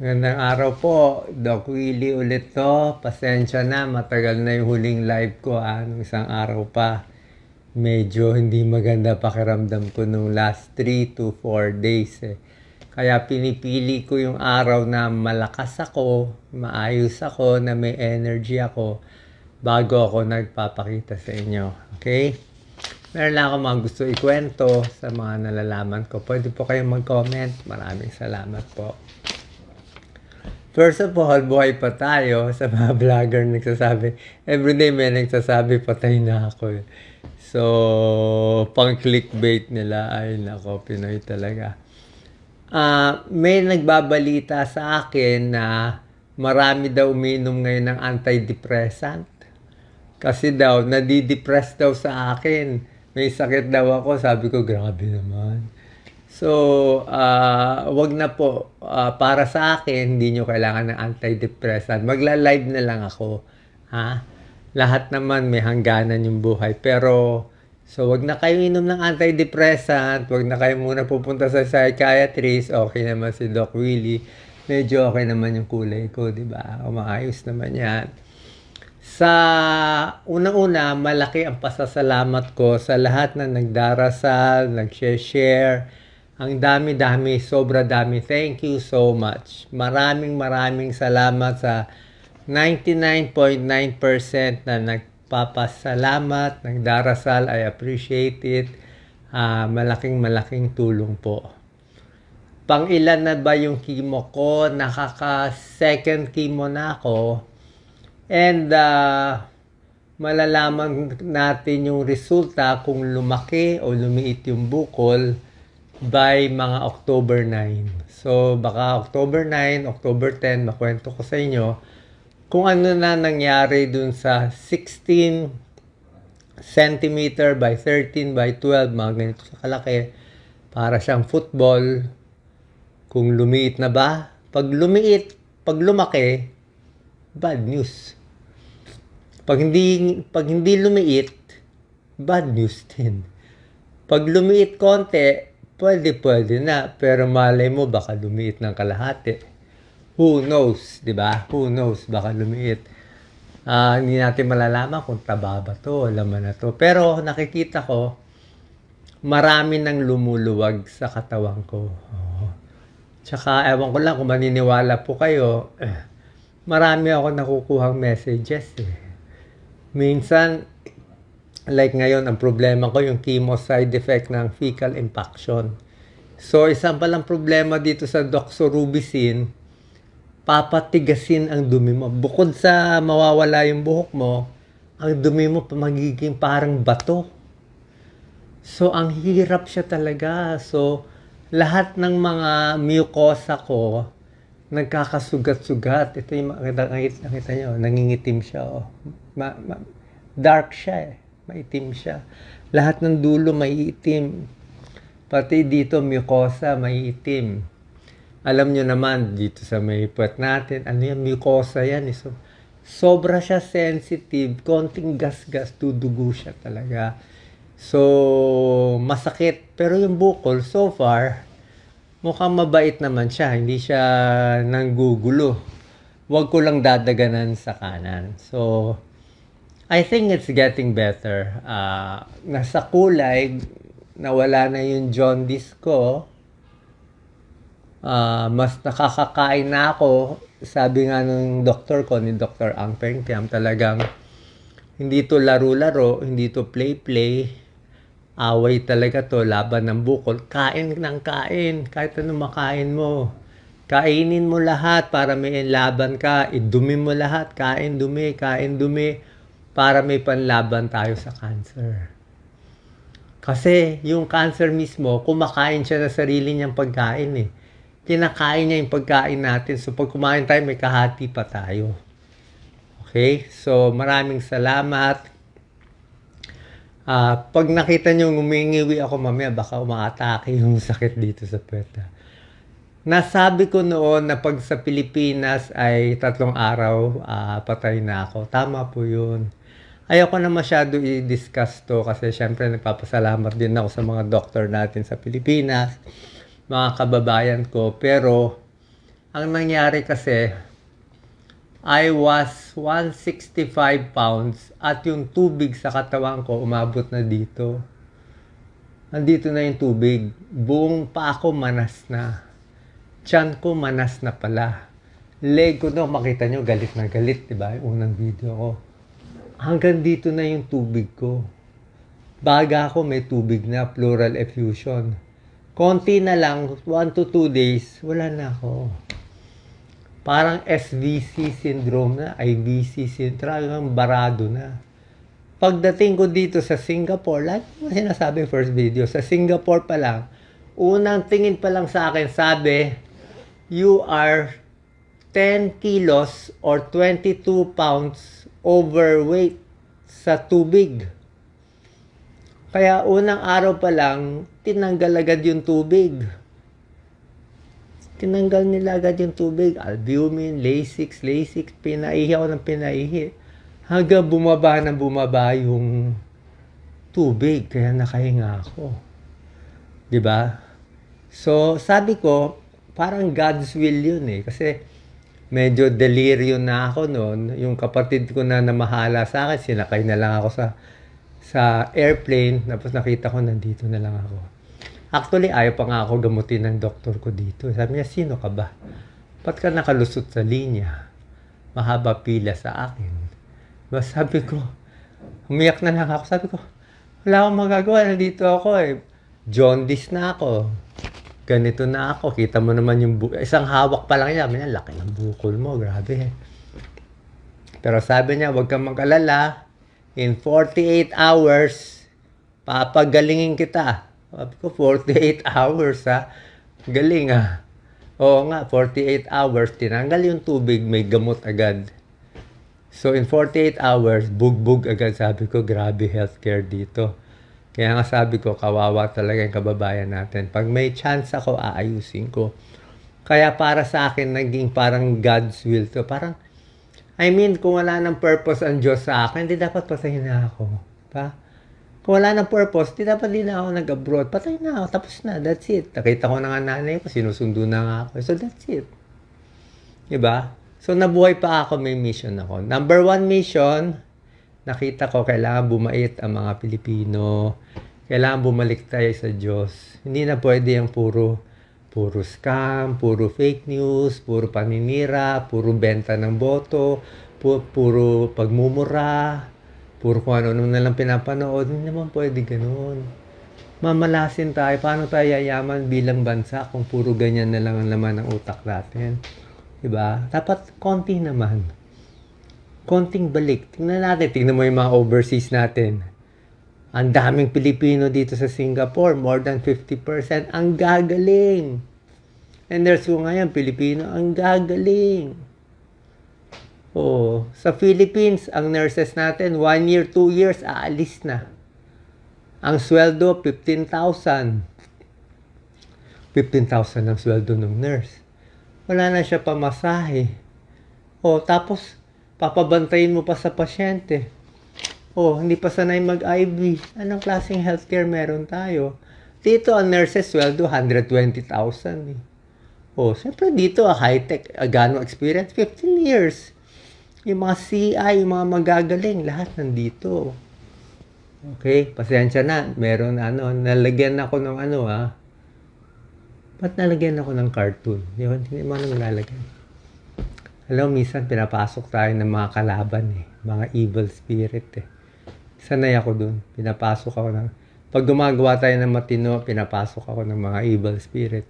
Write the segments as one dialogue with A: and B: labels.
A: Magandang araw po, Doc Willie ulit to. Pasensya na, matagal na yung huling live ko nung isang araw pa. Medyo hindi maganda pakiramdam ko nung last 3 to 4 days Kaya pinipili ko yung araw na malakas ako, maayos ako, na may energy ako bago ako nagpapakita sa inyo. Okay? Meron lang ako mga gusto ikwento sa mga nalalaman ko. Pwede po kayong mag-comment. Maraming salamat po. First of all, buhay pa tayo sa mga vlogger nagsasabi. Everyday may nagsasabi, patay na ako. So, pang clickbait nila, ay nako, Pinoy talaga. May nagbabalita sa akin na marami daw uminom ngayon ng antidepressant. Kasi daw, nadidepress daw sa akin. May sakit daw ako. Sabi ko, grabe naman. So, wag na po. Para sa akin, hindi nyo kailangan ng antidepressant. Magla-live na lang ako. Ha? Lahat naman may hangganan yung buhay. Pero, so wag na kayo inom ng antidepressant. Wag na kayo muna pupunta sa psychiatrist. Okay naman si Doc Willie. Medyo okay naman yung kulay ko, di ba? Maayos naman yan. Sa unang-una, malaki ang pasasalamat ko sa lahat na nagdarasal, nag-share. Ang dami-dami, sobra dami. Thank you so much. Maraming salamat sa 99.9% na nagpapasalamat, nagdarasal. I appreciate it. Malaking tulong po. Pang-ilan na ba yung chemo ko? Nakaka-second chemo na ako. And malalaman natin yung resulta kung lumaki o lumiit yung bukol by mga October 9. So, baka October 9, October 10, makwento ko sa inyo kung ano na nangyari dun sa 16 cm by 13 by 12, mga ganito sa kalaki. Para siyang football. Kung lumiit na ba? Pag lumaki, bad news. Pag hindi lumiit, bad news din. Pag lumiit konti, pwede na. Pero malay mo, baka lumiit ng kalahati. Who knows, di ba? Who knows, baka lumiit. Hindi natin malalaman kung taba ba to, laman na to. Pero nakikita ko, marami nang lumuluwag sa katawan ko. Tsaka, ewan ko lang kung maniniwala po kayo, marami ako nakukuhang messages Minsan, like ngayon, ang problema ko yung chemo side effect ng fecal impaction. So, isang palang problema dito sa doxorubicin, papatigasin ang dumi mo. Bukod sa mawawala yung buhok mo, ang dumi mo magiging parang bato. So, ang hirap siya talaga. So, lahat ng mga mucosa ko, nagkakasugat-sugat. Ito yung nakita nyo, nangingitim siya. Dark siya maitim siya. Lahat ng dulo maiitim. Pati dito mucosa maiitim. Alam nyo naman dito sa may puwet natin, ano yan, mucosa yan. So, sobra siya sensitive, konting gas-gas, dudugo siya talaga. So, masakit. Pero yung bukol, so far, mukhang mabait naman siya. Hindi siya nanggugulo. Huwag ko lang dadaganan sa kanan. So, I think it's getting better. Nasa kulay, nawala na yung jaundice ko. Mas nakakakain na ako. Sabi nga ng doktor ko, ni Dr. Ang Peng Tiam, talagang hindi to laro-laro, hindi to play-play. Away talaga to, laban ng bukol. Kain ng kain, kahit ano makain mo. Kainin mo lahat para may laban ka. Idumi mo lahat, kain dumi, para may panlaban tayo sa cancer. Kasi yung cancer mismo, kumakain siya ng sarili niyang pagkain Kinakain niya yung pagkain natin. So pag kumain tayo, may kahati pa tayo. Okay? So maraming salamat. Pag nakita niyo ngumingiwi ako mamaya, baka umaatake yung sakit dito sa puweta. Nasabi ko noon na pag sa Pilipinas ay 3 araw, patay na ako. Tama po yun. Ayoko na masyado i-discuss to kasi syempre nagpapasalamat din ako sa mga doktor natin sa Pilipinas, mga kababayan ko. Pero Ang nangyari kasi, I was 165 pounds at yung tubig sa katawan ko umabot na dito. Nandito na yung tubig. Buong pa ako manas na. Tiyan ko manas na pala. Leg ko no, makita nyo, galit na galit, diba? Yung unang video ko. Hanggang dito na yung tubig ko. Baga ako may tubig na, pleural effusion. Konti na lang, 1 to 2 days, wala na ako. Parang SVC syndrome na, IVC syndrome, talagang barado na. Pagdating ko dito sa Singapore, lahat mo sinasabi first video, sa Singapore pa lang, unang tingin pa lang sa akin, sabi, you are 10 kilos or 22 pounds overweight sa tubig. Kaya unang araw pa lang, tinanggal agad yung tubig. Tinanggal nila agad yung tubig. Albumin, Lasix, pinaihi ako ng pinaihi. Hanggang bumaba yung tubig. Kaya nakahinga ako. Diba? So, sabi ko, parang God's will yun eh. Kasi medyo delirium na ako noon. Yung kapatid ko na namahala sa akin, sinakay na lang ako sa airplane. Tapos nakita ko, nandito na lang ako. Actually, ayaw pa nga ako gamutin ng doktor ko dito. Sabi niya, sino ka ba? Ba't ka nakalusot sa linya? Mahaba pila sa akin. Mas sabi ko, umiyak na lang ako. Sabi ko, wala akong magagawa. Nandito ako eh. Jaundice na ako. Ganito na ako. Kita mo naman yung isang hawak pa lang niya. May laki ng bukol mo. Grabe. Pero sabi niya, huwag kang mag-alala. In 48 hours, papagalingin kita. Sabi ko, 48 hours ha. Galing ha. Oo nga, 48 hours. Tinanggal yung tubig, may gamot agad. So in 48 hours, bugbog agad. Sabi ko, grabe healthcare dito. Kaya nga sabi ko, kawawa talaga yung kababayan natin. Pag may chance ako, aayusin ko. Kaya para sa akin, naging parang God's will to. Parang, I mean, kung wala ng purpose ang Diyos sa akin, hindi dapat patayin na ako. Pa? Kung wala ng purpose, di dapat din ako nag-abroad. Patay na ako, tapos na, that's it. Nakita ko na nga nanay ko, sinusundo na nga ako. So that's it. Diba? So nabuhay pa ako, may mission ako. Number 1 mission, nakita ko, kailangan bumait ang mga Pilipino. Kailangan bumalik tayo sa Diyos. Hindi na pwede yung puro scam, puro fake news, puro paninira, puro benta ng boto, puro pagmumura, puro kung ano na lang pinapanood. Hindi naman pwede ganun. Mamalasin tayo. Paano tayo yayaman bilang bansa kung puro ganyan na lang ang laman ng utak natin? Diba? Dapat konti naman. Konting balik. Tingnan natin. Tingnan mo yung mga overseas natin. Ang daming Pilipino dito sa Singapore. More than 50%. Ang gagaling. And there's yung ngayon, Pilipino. Ang gagaling. Oh, sa Philippines, ang nurses natin, 1 year, 2 years, aalis na. Ang sweldo, 15,000. 15,000 ang sweldo ng nurse. Wala na siya pamasahe. Oh, tapos, papabantayin mo pa sa pasyente. Oh, hindi pa sanay mag-IV. Anong klaseng healthcare meron tayo? Dito, ang nurses, sweldo, 120,000. Oh, siyempre dito, high-tech, gano'ng experience? 15 years. Yung mga CI, yung mga magagaling, lahat nandito. Okay, pasensya na. Meron, nalagyan ako ng Ba't nalagyan ako ng cartoon? Hindi mo naman nalagyan. Alam, minsan pinapasok tayo ng mga kalaban mga evil spirit Sanay ako dun. Pinapasok ako pag gumagawa tayo ng matino, pinapasok ako ng mga evil spirit.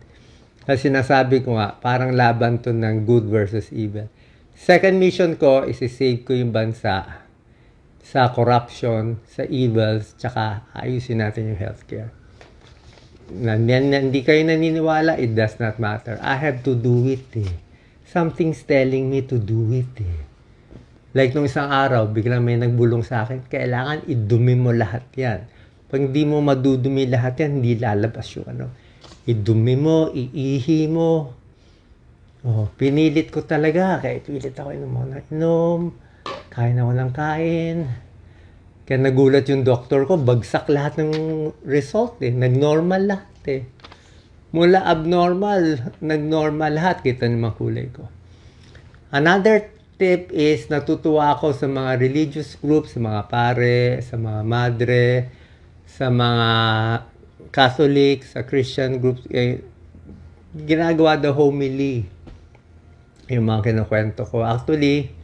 A: Kasi sinasabi ko nga, parang laban to ng good versus evil. Second mission ko is i-save ko yung bansa sa corruption, sa evils, tsaka ayusin natin yung healthcare. Hindi kayo naniniwala, it does not matter. I have to do it Something's telling me to do it Like nung isang araw, biglang may nagbulong sa akin, kailangan idumi mo lahat yan. Pag hindi mo madudumi lahat yan, hindi lalabas yung idumi mo, iihi mo. Oh, pinilit ko talaga. Kaya pilit ako inom. Kain ako ng kain. Kaya nagulat yung doktor ko, bagsak lahat ng result Nag-normal lahat Mula abnormal, nag-normal lahat. Kita naman kulay ko. Another tip is natutuwa ako sa mga religious groups, sa mga pare, sa mga madre, sa mga Catholic, sa Christian groups. Ginagawa the homily. Yung mga kinukwento ko. Actually,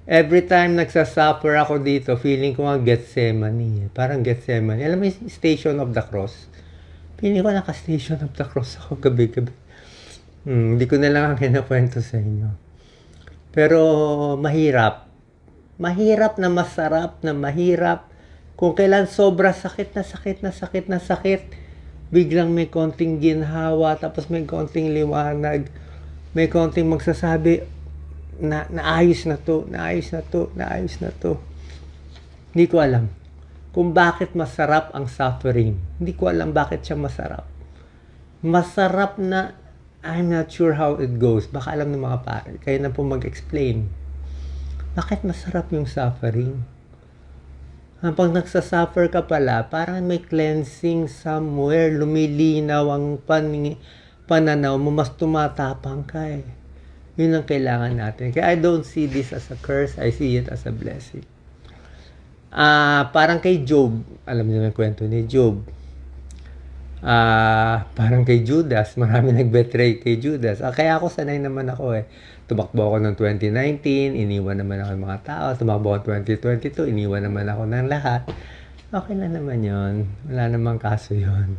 A: every time nagsasuffer ako dito, feeling ko nga Gethsemane. Parang Gethsemane. Alam mo yung Station of the Cross? Feeling ko naka-Station of the Cross ako gabi-gabi. Hindi ko na lang ang kinukwento sa inyo. Pero mahirap. Mahirap na masarap na mahirap. Kung kailan sobra sakit na sakit na sakit na sakit, biglang may konting ginhawa, tapos may konting liwanag, may konting magsasabi, naayos na to, naayos na to, naayos na to. Hindi ko alam kung bakit masarap ang suffering. Hindi ko alam bakit siya masarap. Masarap na, I'm not sure how it goes. Baka alam ng mga pare. Kayo na po mag-explain. Bakit masarap yung suffering? Pag nagsasuffer ka pala, parang may cleansing somewhere. Lumilinaw ang pananaw mo. Mas tumatapang ka eh. Yun ang kailangan natin. Kaya I don't see this as a curse. I see it as a blessing. Parang kay Job. Alam niyo yung kwento ni Job. Parang kay Judas, marami nag-betray kay Judas. Kaya ako sanay naman ako eh. Tumakbo ako ng 2019, iniwan naman ako ng mga tao. Tumakbo ako 2022, iniwan naman ako ng lahat. Okay na naman yon. Wala namang kaso yon.